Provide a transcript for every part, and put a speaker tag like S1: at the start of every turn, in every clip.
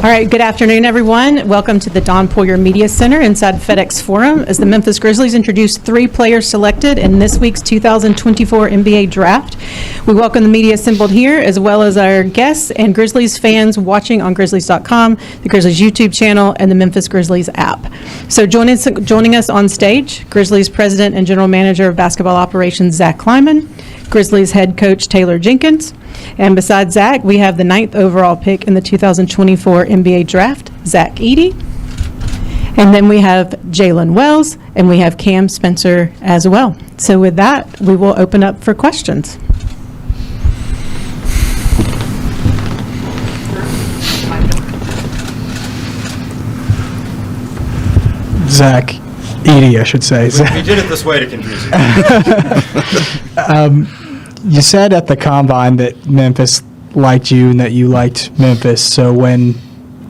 S1: All right, good afternoon, everyone. Welcome to the Don Poyer Media Center inside FedEx Forum as the Memphis Grizzlies introduce 3 players selected in this week's 2024 NBA Draft. We welcome the media assembled here, as well as our guests and Grizzlies fans watching on Grizzlies.com, the Grizzlies YouTube channel, and the Memphis Grizzlies app. So joining us on stage, Grizzlies President and General Manager of Basketball Operations, Zach Kleiman, Grizzlies head coach Taylor Jenkins, and besides Zach, we have the 9th overall pick in the 2024 NBA Draft, Zach Edey. And then we have Jaylen Wells, and we have Cam Spencer as well. So with that, we will open up for questions.
S2: Zach Edey, I should say.
S3: We did it this way to confuse you.
S2: You said at the Combine that Memphis liked you and that you liked Memphis. So when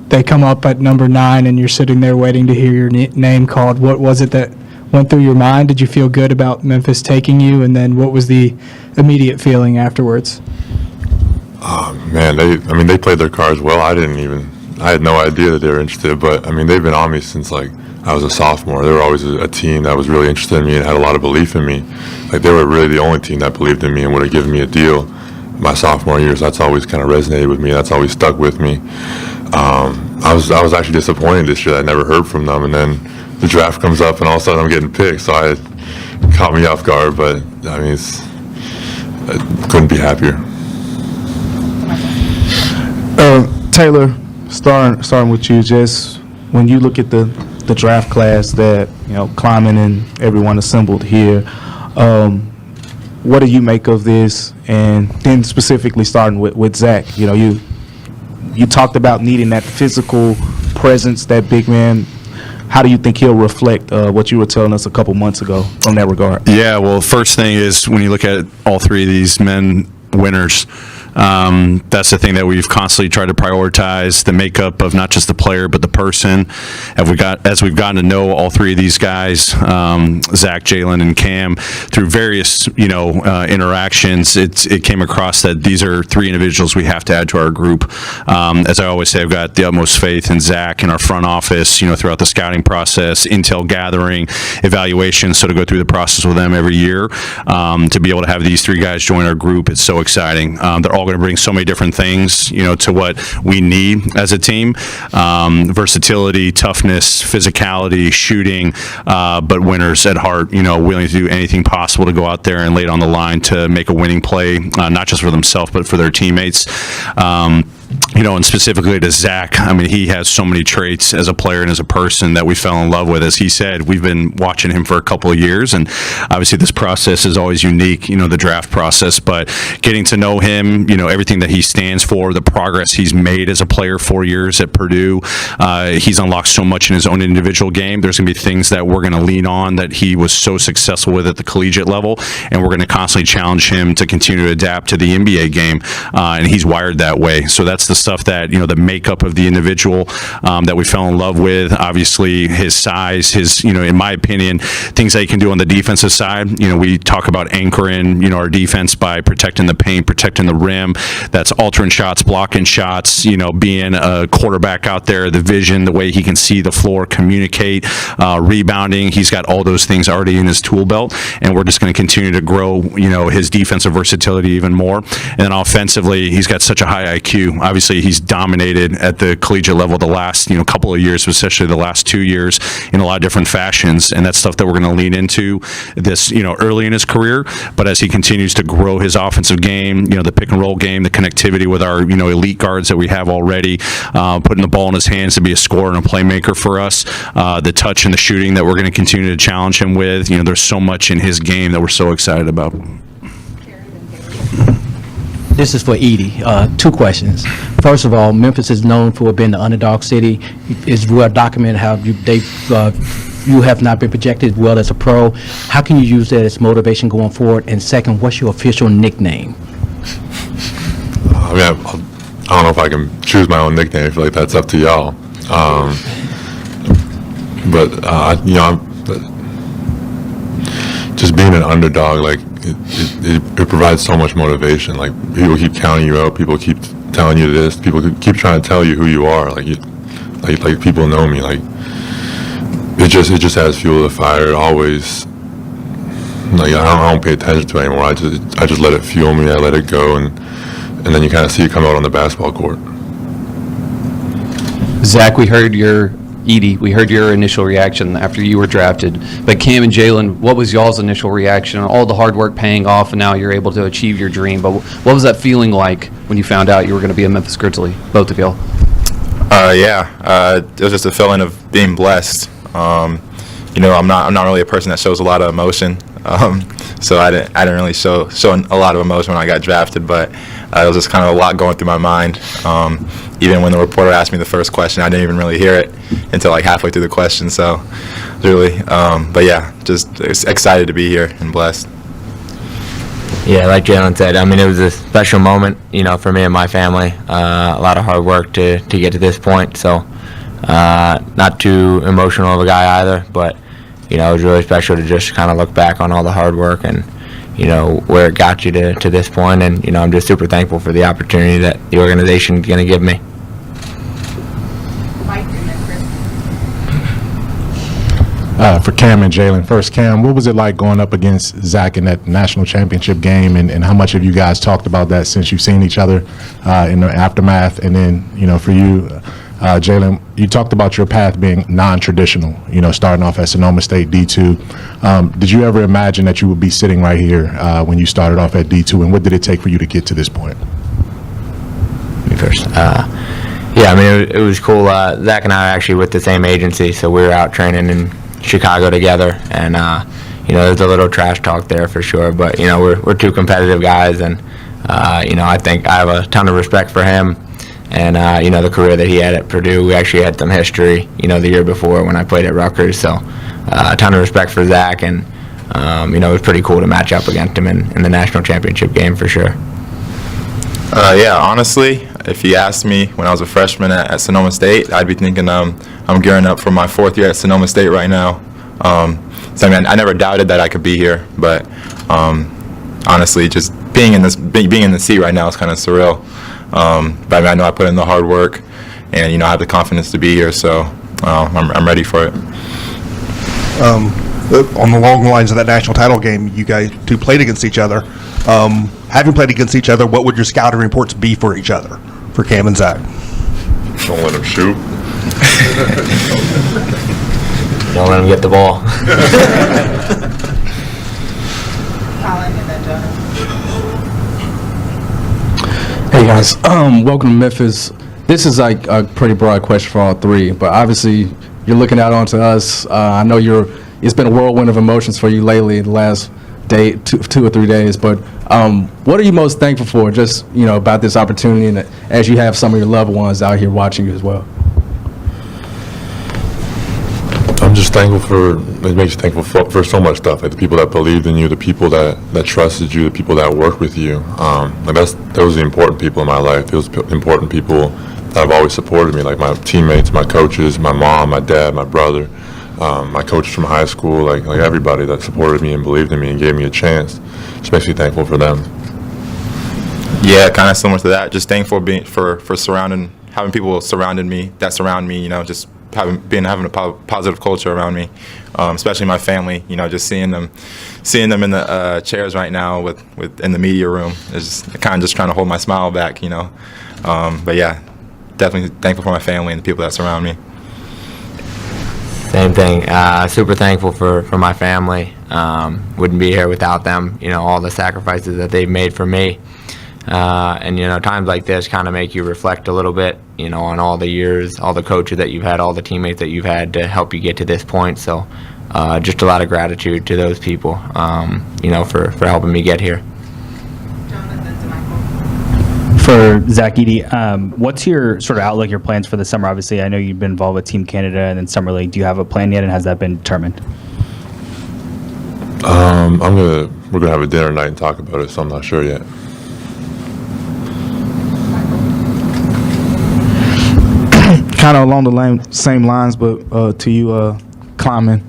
S2: they come up at number 9 and you're sitting there waiting to hear your name called, what was it that went through your mind? Did you feel good about Memphis taking you? And then what was the immediate feeling afterwards?
S4: Man, they played their cards well. I had no idea that they were interested, but they've been on me since I was a sophomore. They were always a team that was really interested in me and had a lot of belief in me. They were really the only team that believed in me and would have given me a deal my sophomore year. So that's always kind of resonated with me. That's always stuck with me. I was actually disappointed this year that I never heard from them. And then the draft comes up and all of a sudden I'm getting picked. So it caught me off guard, but I couldn't be happier.
S5: Taylor, starting with you, just when you look at the draft class that Kleiman and everyone assembled here, what do you make of this? And then specifically starting with Zach, you talked about needing that physical presence, that big man. How do you think he'll reflect what you were telling us a couple months ago on that regard?
S6: Yeah, well, first thing is when you look at all 3 of these men winners, that's the thing that we've constantly tried to prioritize, the makeup of not just the player but the person. As we've gotten to know all 3 of these guys, Zach, Jaylen, and Cam, through various interactions, it came across that these are 3 individuals we have to add to our group. As I always say, I've got the utmost faith in Zach and our front office, throughout the scouting process, intel gathering, evaluation. So to go through the process with them every year, to be able to have these 3 guys join our group, it's so exciting. They're all going to bring so many different things, to what we need as a team. Versatility, toughness, physicality, shooting, but winners at heart, willing to do anything possible to go out there and lay it on the line to make a winning play, not just for themselves, but for their teammates. And specifically to Zach, he has so many traits as a player and as a person that we fell in love with. As he said, we've been watching him for a couple of years, and obviously this process is always unique, the draft process, but getting to know him, everything that he stands for, the progress he's made as a player, 4 years at Purdue, he's unlocked so much in his own individual game. There's going to be things that we're going to lean on that he was so successful with at the collegiate level, and we're going to constantly challenge him to continue to adapt to the NBA game, and he's wired that way. So that's the stuff that, the makeup of the individual that we fell in love with. Obviously, his size, his, in my opinion, things that he can do on the defensive side. We talk about anchoring, our defense by protecting the paint, protecting the rim. That's altering shots, blocking shots, being a quarterback out there, the vision, the way he can see the floor, communicate, rebounding. He's got all those things already in his tool belt, and we're just going to continue to grow, his defensive versatility even more. And then offensively, he's got such a high IQ. Obviously, he's dominated at the collegiate level the last, couple of years, especially the last 2 years, in a lot of different fashions, and that's stuff that we're going to lean into this, early in his career. But as he continues to grow his offensive game, the pick and roll game, the connectivity with our, elite guards that we have already, putting the ball in his hands to be a scorer and a playmaker for us, the touch and the shooting that we're going to continue to challenge him with. There's so much in his game that we're so excited about.
S7: This is for Edey. 2 questions. First of all, Memphis is known for being the underdog city. It's well documented how you have not been projected well as a pro. How can you use that as motivation going forward? And second, what's your official nickname?
S4: I don't know if I can choose my own nickname. I feel like that's up to y'all. But just being an underdog, it provides so much motivation. Like, people keep counting you out. People keep telling you this. People keep trying to tell you who you are. Like people know me. Like, it just has fuel to the fire. Always. Like, I don't pay attention to it anymore. I just let it fuel me. I let it go, and then you kind of see it come out on the basketball court.
S3: Zach, we heard your initial reaction after you were drafted. But Cam and Jaylen, what was y'all's initial reaction? All the hard work paying off, and now you're able to achieve your dream. But what was that feeling like when you found out you were going to be a Memphis Grizzly, both of y'all?
S8: It was just a feeling of being blessed. I'm not really a person that shows a lot of emotion. So I didn't really show a lot of emotion when I got drafted, but it was just kind of a lot going through my mind. Even when the reporter asked me the first question, I didn't even really hear it until like halfway through the question. So really, just excited to be here and blessed.
S9: Yeah, like Jaylen said, I mean, it was a special moment, for me and my family. A lot of hard work to get to this point. So not too emotional of a guy either, but it was really special to just kind of look back on all the hard work and, where it got you to this point. And, I'm just super thankful for the opportunity that the organization is going to give me.
S10: For Cam and Jaylen, first, Cam, what was it like going up against Zach in that national championship game, and how much have you guys talked about that since you've seen each other in the aftermath? And then, for you, Jaylen, you talked about your path being non-traditional, starting off at Sonoma State D2. Did you ever imagine that you would be sitting right here when you started off at D2, and what did it take for you to get to this point?
S9: Me first. It was cool. Zach and I are actually with the same agency, so we were out training in Chicago together, and there's a little trash talk there for sure, but we're two competitive guys, and I think I have a ton of respect for him. And, the career that he had at Purdue, we actually had some history, the year before when I played at Rutgers. So a ton of respect for Zach, and, it was pretty cool to match up against him in the national championship game for sure.
S8: Honestly, if you asked me when I was a freshman at Sonoma State, I'd be thinking I'm gearing up for my fourth year at Sonoma State right now. I never doubted that I could be here, but honestly, just being in the seat right now is kind of surreal. But I know I put in the hard work, and I have the confidence to be here, so I'm ready for it.
S11: On the long lines of that national title game, you guys two played against each other. Having played against each other, what would your scouting reports be for each other, for Cam and Zach?
S4: Don't let him shoot.
S9: Don't let him get the ball.
S7: Hey guys, welcome to Memphis. This is like a pretty broad question for all three, but obviously you're looking out onto us. I know it's been a whirlwind of emotions for you lately, the last day, two or 3 days. But what are you most thankful for, just about this opportunity, and as you have some of your loved ones out here watching you as well?
S4: I'm just thankful it makes you thankful for so much stuff, like the people that believed in you, the people that trusted you, the people that worked with you. Those are the important people in my life. Those important people that have always supported me, like my teammates, my coaches, my mom, my dad, my brother, my coaches from high school, like everybody that supported me and believed in me and gave me a chance. Just makes me thankful for them.
S8: Yeah, kind of similar to that. Just thankful for having people surround me, just having a positive culture around me, especially my family. Just seeing them in the chairs right now in the media room is kind of just trying to hold my smile back. But yeah, definitely thankful for my family and the people that surround me.
S9: Same thing. Super thankful for my family. Wouldn't be here without them. All the sacrifices that they've made for me. And times like this kind of make you reflect a little bit, on all the years, all the coaches that you've had, all the teammates that you've had to help you get to this point. So just a lot of gratitude to those people, for helping me get here.
S12: For Zach, Edey, what's your sort of outlook, your plans for the summer? Obviously, I know you've been involved with Team Canada and then Summer League. Do you have a plan yet, and has that been determined?
S4: We're gonna have a dinner night and talk about it, so I'm not sure yet.
S5: Kind of along the same lines, but to you, Kleiman.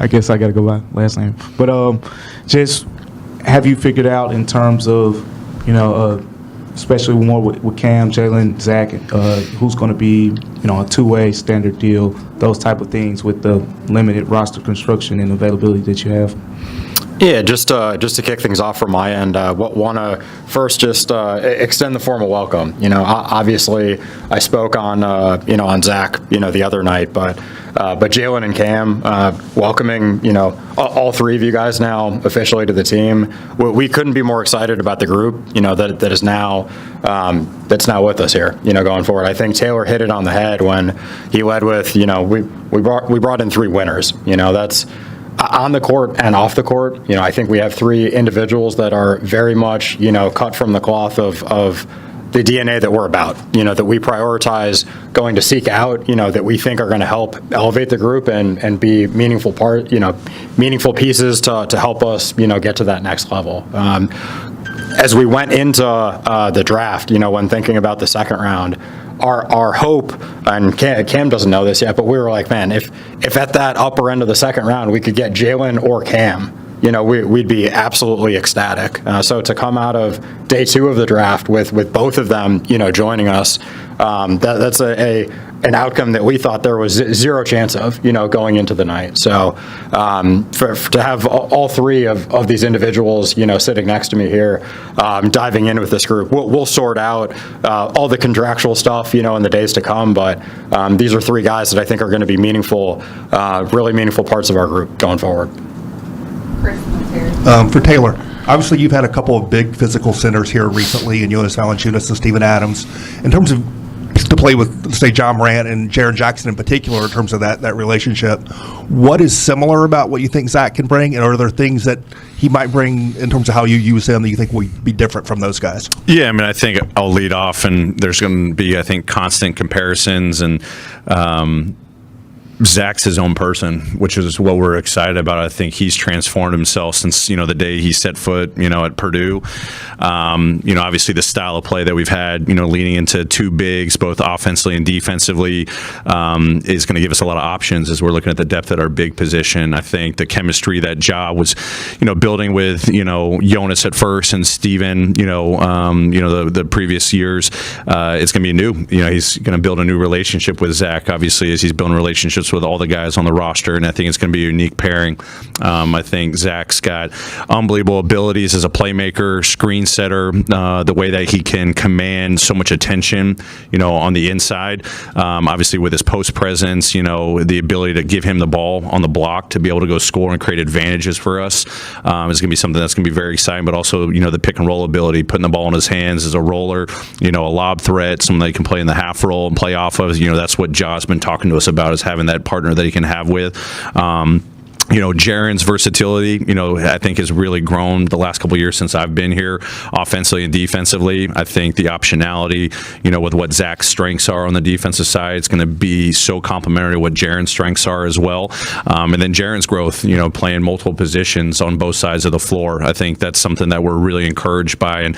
S5: I guess I got to go by last name. But just have you figured out in terms of, especially more with Cam, Jaylen, Zach, who's going to be, a two-way standard deal, those type of things with the limited roster construction and availability that you have?
S13: Yeah, just to kick things off from my end, want to first just extend the formal welcome. Obviously I spoke on on Zach the other night, but Jaylen and Cam, welcoming all three of you guys now officially to the team. We couldn't be more excited about the group that is now that's now with us here going forward. I think Taylor hit it on the head when he led with we brought in three winners. That's on the court and off the court. I think we have three individuals that are very much cut from the cloth of the DNA that we're about, that we prioritize going to seek out, that we think are going to help elevate the group and be meaningful meaningful pieces to help us, get to that next level. As we went into the draft, when thinking about the second round, our hope, and Cam doesn't know this yet, but we were like, man, if at that upper end of the second round we could get Jaylen or Cam, we'd be absolutely ecstatic. So to come out of day two of the draft with both of them, joining us, that's an outcome that we thought there was zero chance of, going into the night. So to have all three of these individuals, sitting next to me here, diving in with this group, we'll sort out all the contractual stuff, in the days to come. But these are three guys that I think are going to be meaningful, really meaningful parts of our group going forward.
S11: For Taylor, obviously you've had a couple of big physical centers here recently, and Jonas Valanciunas and Steven Adams. In terms of to play with, say, John Morant and Jaren Jackson in particular, in terms of that relationship, what is similar about what you think Zach can bring, and are there things that he might bring in terms of how you use him that you think will be different from those guys?
S6: Yeah, I think I'll lead off, and there's going to be, I think, constant comparisons, and Zach's his own person, which is what we're excited about. I think he's transformed himself since the day he set foot at Purdue. Obviously the style of play that we've had leaning into two bigs both offensively and defensively is going to give us a lot of options as we're looking at the depth at our big position. I think the chemistry that Ja was building with Jonas at first and Steven the previous years, it's going to be new. He's going to build a new relationship with Zach, obviously, as he's building relationships with all the guys on the roster, and I think it's going to be a unique pairing. I think Zach's got unbelievable abilities as a playmaker, screen setter, the way that he can command so much attention, on the inside. Obviously with his post presence, the ability to give him the ball on the block to be able to go score and create advantages for us is going to be something that's going to be very exciting, but also, the pick and roll ability, putting the ball in his hands as a roller, a lob threat, someone that he can play in the half roll and play off of. That's what Ja's been talking to us about, is having that partner that he can have with. Jaren's versatility, I think has really grown the last couple of years since I've been here, offensively and defensively. I think the optionality, with what Zach's strengths are on the defensive side, it's going to be so complementary to what Jaren's strengths are as well. And then Jaren's growth, playing multiple positions on both sides of the floor. I think that's something that we're really encouraged by, and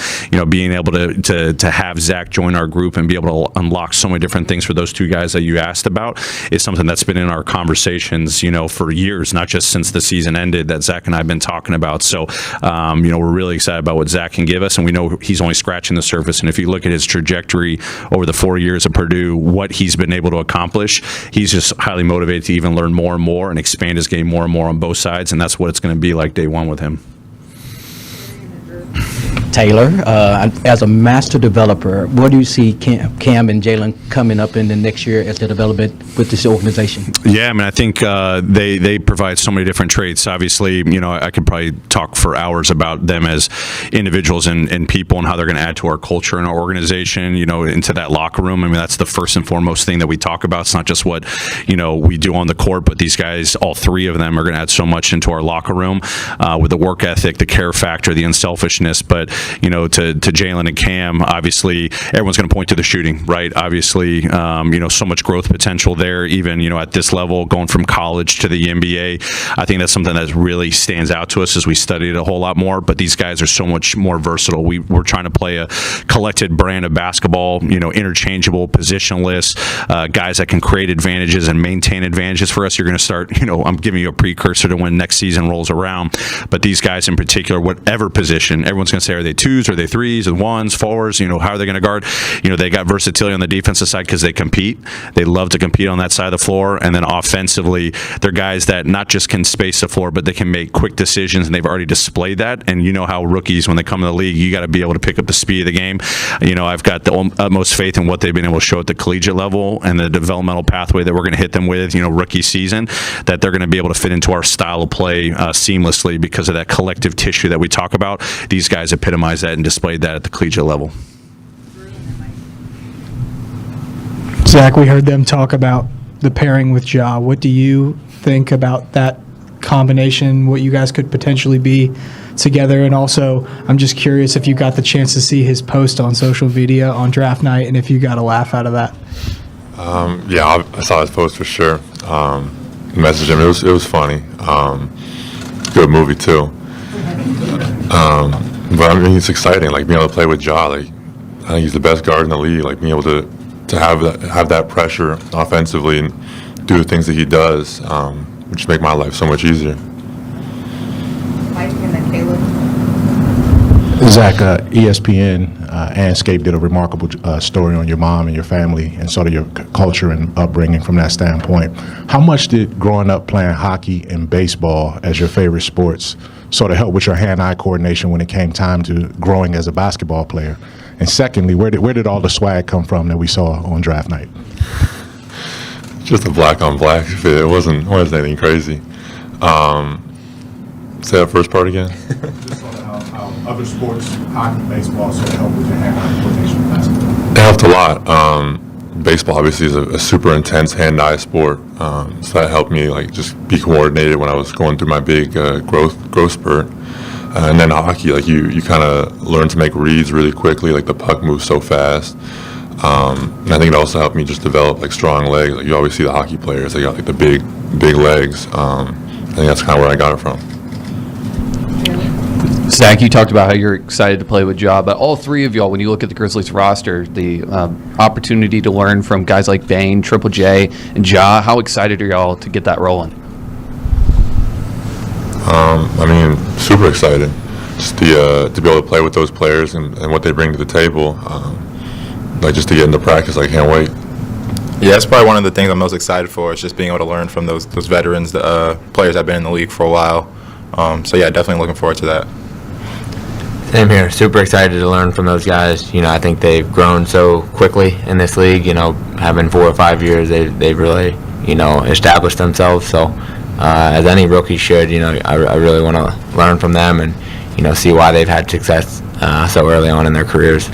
S6: being able to have Zach join our group and be able to unlock so many different things for those two guys that you asked about is something that's been in our conversations, for years, not just since the season ended, that Zach and I have been talking about. So, we're really excited about what Zach can give us, and we know he's only scratching the surface. And if you look at his trajectory over the 4 years of Purdue, what he's been able to accomplish, he's just highly motivated to even learn more and more and expand his game more and more on both sides, and that's what it's going to be like day one with him.
S7: Taylor, as a master developer, what do you see Cam and Jaylen coming up in the next year as their development with this organization?
S6: Yeah, I think they provide so many different traits. Obviously, I could probably talk for hours about them as individuals and people and how they're going to add to our culture and our organization, into that locker room. That's the first and foremost thing that we talk about. It's not just what, we do on the court, but these guys, all three of them, are going to add so much into our locker room with the work ethic, the care factor, the unselfishness. But to Jaylen and Cam, obviously everyone's going to point to the shooting, right? Obviously, so much growth potential there, even, at this level, going from college to the NBA. I think that's something that really stands out to us as we study it a whole lot more, but these guys are so much more versatile. We're trying to play a collected brand of basketball, interchangeable, positionless, guys that can create advantages and maintain advantages for us. You're going to start, I'm giving you a precursor to when next season rolls around, but these guys in particular, whatever position, everyone's going to say, are they twos, are they threes, and ones, forwards, how are they going to guard? They got versatility on the defensive side because they compete. They love to compete on that side of the floor, and then offensively, they're guys that not just can space the floor, but they can make quick decisions, and they've already displayed that. And you know how rookies, when they come in the league, you got to be able to pick up the speed of the game. I've got the utmost faith in what they've been able to show at the collegiate level and the developmental pathway that we're going to hit them with, rookie season, that they're going to be able to fit into our style of play seamlessly because of that collective tissue that we talk about. These guys epitomize that and displayed that at the collegiate level.
S2: Zach, we heard them talk about the pairing with Ja. What do you think about that combination, what you guys could potentially be together? And also, I'm just curious if you got the chance to see his post on social media on draft night and if you got a laugh out of that.
S4: Yeah, I saw his post for sure. Messaged him. It was funny. Good movie too. But I mean, it's exciting. Like being able to play with Ja. Like I think he's the best guard in the league. Like being able to have that pressure offensively and do the things that he does, would just make my life so much easier.
S1: Mike and then Caleb.
S10: Zach, ESPN, Anscape did a remarkable story on your mom and your family and sort of your culture and upbringing from that standpoint. How much did growing up playing hockey and baseball as your favorite sports sort of help with your hand-eye coordination when it came time to growing as a basketball player? And secondly, where did all the swag come from that we saw on draft night?
S4: Just a black-on-black fit. It wasn't anything crazy. Say that first part again.
S10: Just sort of how other sports, hockey, baseball, sort of help with your hand-eye coordination in basketball.
S4: It helped a lot. Baseball obviously is a super intense hand-eye sport, so that helped me like just be coordinated when I was going through my big growth spurt. And then hockey, like you kind of learn to make reads really quickly. Like the puck moves so fast. And I think it also helped me just develop like strong legs. Like you always see the hockey players; they got like the big legs. I think that's kind of where I got it from.
S3: Zach, you talked about how you're excited to play with Ja, but all three of y'all, when you look at the Grizzlies roster, the opportunity to learn from guys like Bane, Triple J, and Ja, how excited are y'all to get that rolling?
S4: I mean, super excited just to be able to play with those players and what they bring to the table. Like just to get into practice, I can't wait.
S8: Yeah, that's probably one of the things I'm most excited for is just being able to learn from those veterans, the players that have been in the league for a while. So yeah, definitely looking forward to that.
S9: Same here. Super excited to learn from those guys. I think they've grown so quickly in this league. Having 4 or 5 years, they've really, established themselves. So as any rookie should, I really want to learn from them and, see why they've had success so early on in their careers.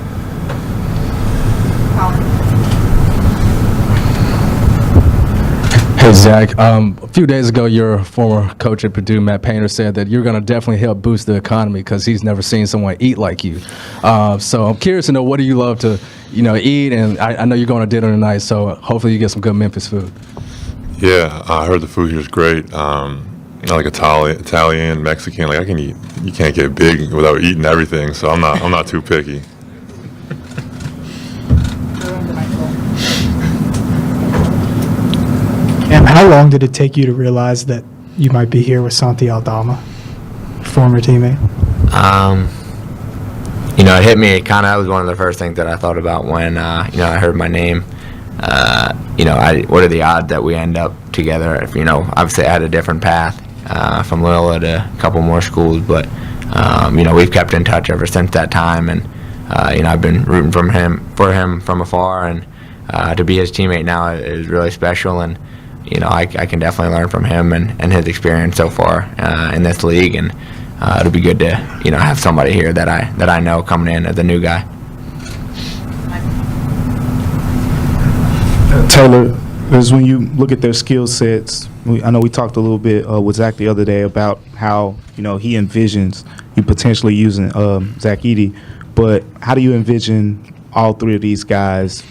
S14: Hey, Zach, a few days ago, your former coach at Purdue, Matt Painter, said that you're going to definitely help boost the economy because he's never seen someone eat like you. So I'm curious to know, what do you love to, eat? And I know you're going to dinner tonight, so hopefully you get some good Memphis food.
S4: Yeah, I heard the food here is great. I like Italian, Mexican. Like I can eat. You can't get big without eating everything. So I'm not too picky.
S2: And how long did it take you to realize that you might be here with Santi Aldama, former teammate?
S9: It hit me. That was one of the first things that I thought about when I heard my name. What are the odds that we end up together? Obviously I had a different path from Loyola to a couple more schools, but we've kept in touch ever since that time, and I've been rooting for him from afar, and to be his teammate now is really special, and I can definitely learn from him and his experience so far in this league, and it'll be good to have somebody here that I know coming in as a new guy.
S5: Taylor, because when you look at their skill sets, I know we talked a little bit with Zach the other day about how he envisions you potentially using Zach Edey, but how do you envision all three of these guys,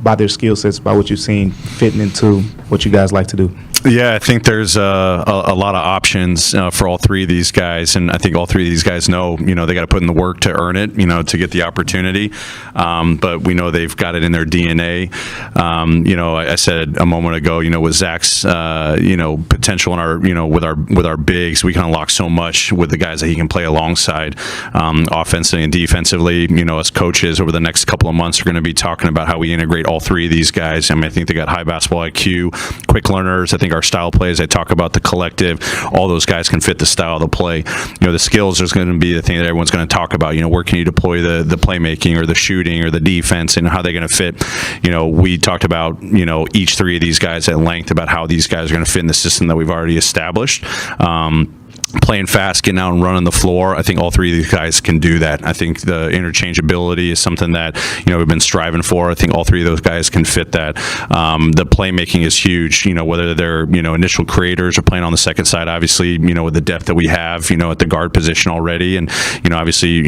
S5: by their skill sets, by what you've seen, fitting into what you guys like to do?
S6: Yeah, I think there's a lot of options for all three of these guys, and I think all three of these guys know, they got to put in the work to earn it, to get the opportunity. But we know they've got it in their DNA. I said a moment ago, with Zach's, potential in our, with our bigs, we can unlock so much with the guys that he can play alongside, offensively and defensively. As coaches over the next couple of months, are going to be talking about how we integrate all three of these guys. I mean, I think they got high basketball IQ, quick learners. I think our style plays, I talk about the collective, all those guys can fit the style of the play. The skills is going to be the thing that everyone's going to talk about. Where can you deploy the playmaking or the shooting or the defense, and how they're going to fit. We talked about, each three of these guys at length about how these guys are going to fit in the system that we've already established. Playing fast, getting out and running the floor. I think all three of these guys can do that. I think the interchangeability is something that, we've been striving for. I think all three of those guys can fit that. The playmaking is huge, whether they're, initial creators or playing on the second side, obviously, with the depth that we have, at the guard position already. And, obviously,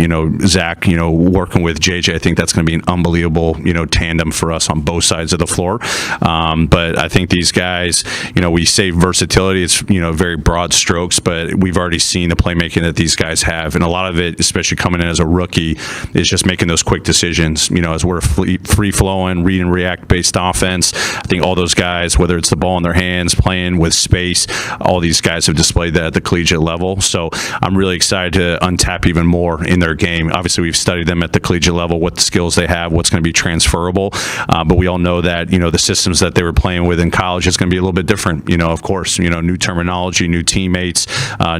S6: Zach, working with JJ, I think that's going to be an unbelievable, tandem for us on both sides of the floor. But I think these guys, we say versatility, it's, very broad strokes, but we've already seen the playmaking that these guys have, and a lot of it, especially coming in as a rookie, is just making those quick decisions. As we're free-flowing, read and react based offense, I think all those guys, whether it's the ball in their hands, playing with space, all these guys have displayed that at the collegiate level. So I'm really excited to untap even more in their game. Obviously, we've studied them at the collegiate level, what the skills they have, what's going to be transferable, but we all know that, the systems that they were playing with in college is going to be a little bit different. Of course, new terminology, new teammates,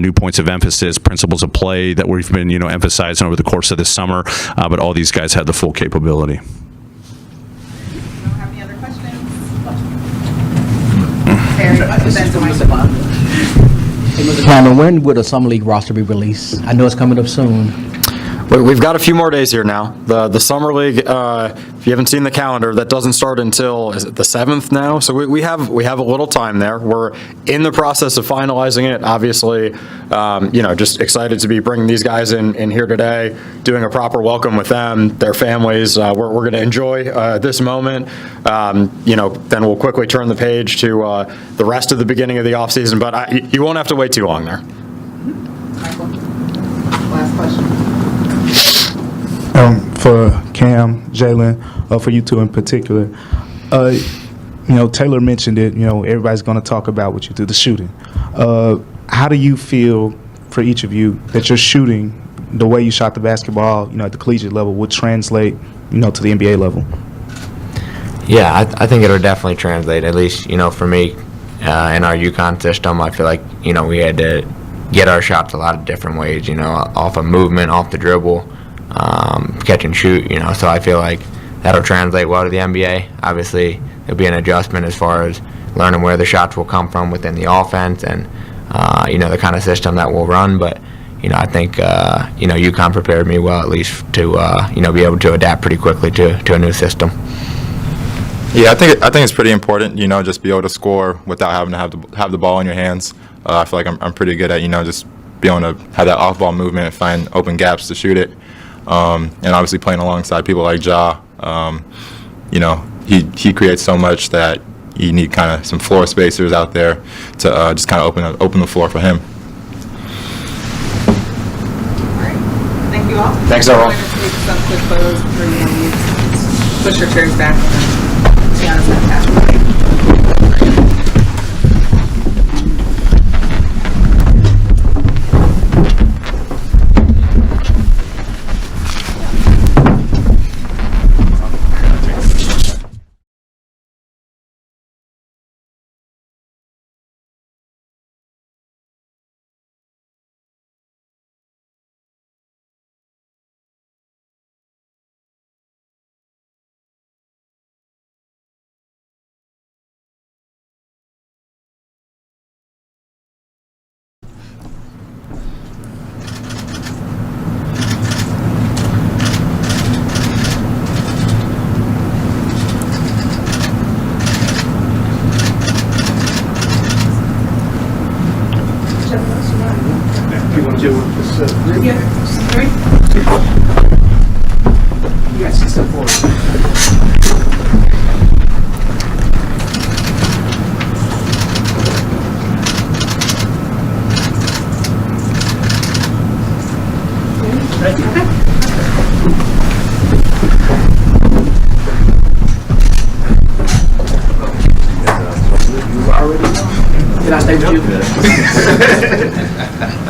S6: new points of emphasis, principles of play that we've been, emphasizing over the course of this summer. But all these guys have the full capability.
S1: Don't have any other questions?
S7: Cameron, when will the Summer League roster be released? I know it's coming up soon.
S13: We've got a few more days here now. The Summer League, if you haven't seen the calendar, that doesn't start until, is it the 7th now? So we have a little time there. We're in the process of finalizing it. Obviously, just excited to be bringing these guys in here today, doing a proper welcome with them, their families. We're going to enjoy this moment. Then we'll quickly turn the page to the rest of the beginning of the offseason. But you won't have to wait too long there.
S1: Last question.
S5: For Cam, Jaylen, for you two in particular, Taylor mentioned it, everybody's going to talk about what you do, the shooting. How do you feel, for each of you, that your shooting, the way you shot the basketball, at the collegiate level, would translate, to the NBA level?
S9: Yeah, I think it'll definitely translate, at least, for me, in our UConn system. I feel like, we had to get our shots a lot of different ways, off of movement, off the dribble, catch and shoot, so I feel like that'll translate well to the NBA. Obviously, it'll be an adjustment as far as learning where the shots will come from within the offense and, the kind of system that we'll run. But, I think, UConn prepared me well, at least, to, be able to adapt pretty quickly to a new system.
S8: Yeah, I think it's pretty important, just be able to score without having to have the ball in your hands. I feel like I'm pretty good at, just being able to have that off-ball movement and find open gaps to shoot it. And obviously playing alongside people like Ja, he creates so much that you need kind of some floor spacers out there to just kind of open the floor for him.
S1: All right. Thank you all.
S13: Thanks, everyone.
S1: We're going to take some quick photos before you push your chairs back. Tiana's going to pass.
S7: Can I stay with you?